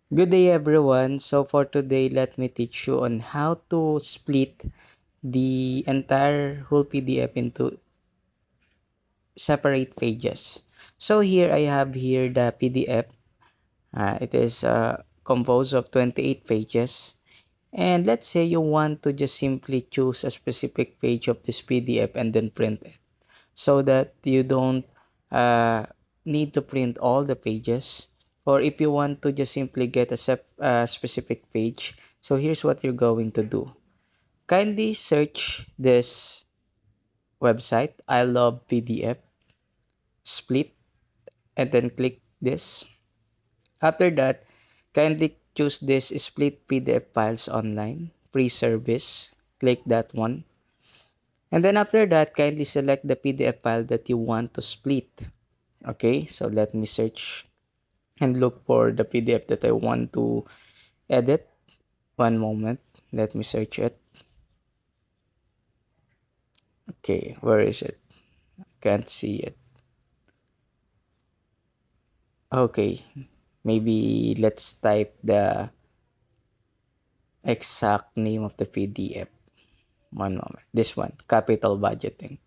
Good day everyone. So for today, let me teach you on how to split the entire whole PDF into separate pages. So here I have here the PDF. It is composed of 28 pages. And let's say you want to just simply choose a specific page of this PDF and then print it, so that you don't uh, need to print all the pages. Or if you want to just simply get a specific page, so here's what you're going to do. Kindly search this website, I love PDF split, and then click this. After that, kindly choose this split PDF files online pre-service, click that one. And then after that, kindly select the PDF file that you want to split. Okay, so let me search and look for the PDF that I want to edit. One moment, let me search it. Okay, where is it? Can't see it. Okay, maybe let's type the exact name of the PDF. One moment, this one, capital budgeting.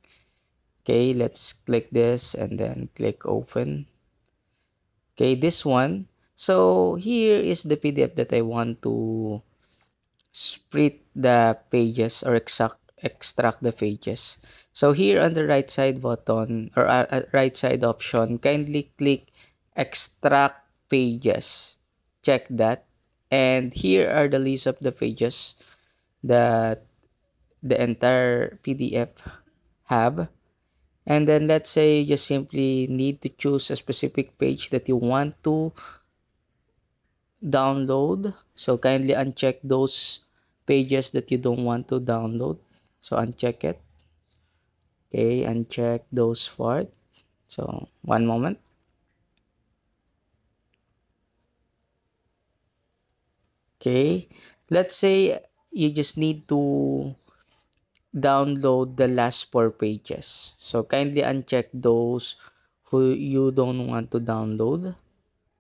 Okay, let's click this and then click open. Okay, this one. So here is the PDF that I want to split the pages or extract the pages. So here on the right side button or right side option, kindly click extract pages. Check that. And here are the list of the pages that the entire PDF have. And then let's say you just simply need to choose a specific page that you want to download. So kindly uncheck those pages that you don't want to download. So uncheck it. Okay, uncheck those part. So one moment. Okay, let's say you just need to download the last four pages. So kindly uncheck those who you don't want to download.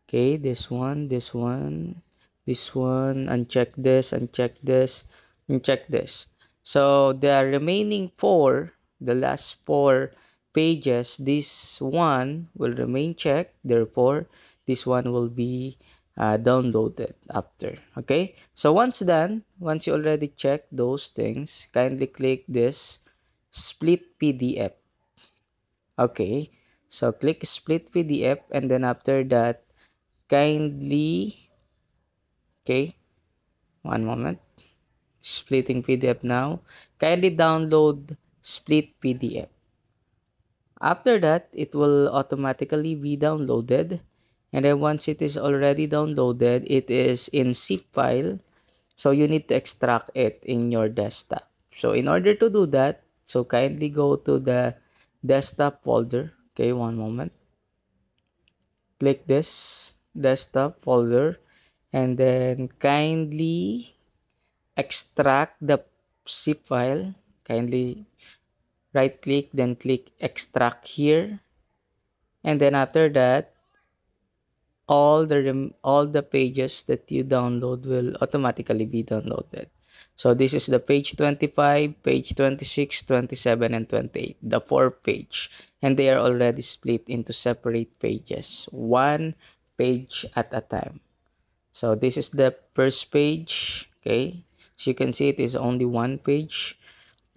Okay, this one, this one, this one, uncheck this, uncheck this, uncheck this. So the remaining four, the last four pages, this one will remain checked. Therefore, this one will be downloaded after. Okay, so once done, once you already check those things, kindly click this split PDF. Okay, so click split PDF, and then after that, kindly, okay, one moment, splitting PDF now. Kindly download split PDF. After that, it will automatically be downloaded. And then once it is already downloaded, it is in zip file. So you need to extract it in your desktop. So in order to do that, so kindly go to the desktop folder. Okay, one moment. Click this desktop folder, and then kindly extract the zip file. Kindly right click, then click extract here, and then after that, all the pages that you download will automatically be downloaded. So this is the page 25, page 26, 27, and 28, the four page, and they are already split into separate pages, one page at a time. So this is the first page. Okay, so you can see it is only one page.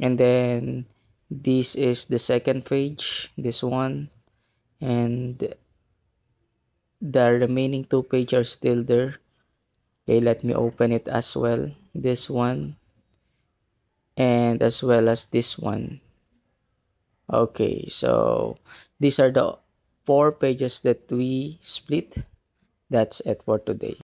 And then this is the second page, this one. And the remaining two pages are still there. Okay, let me open it as well. This one and as well as this one. Okay, so these are the four pages that we split. That's it for today.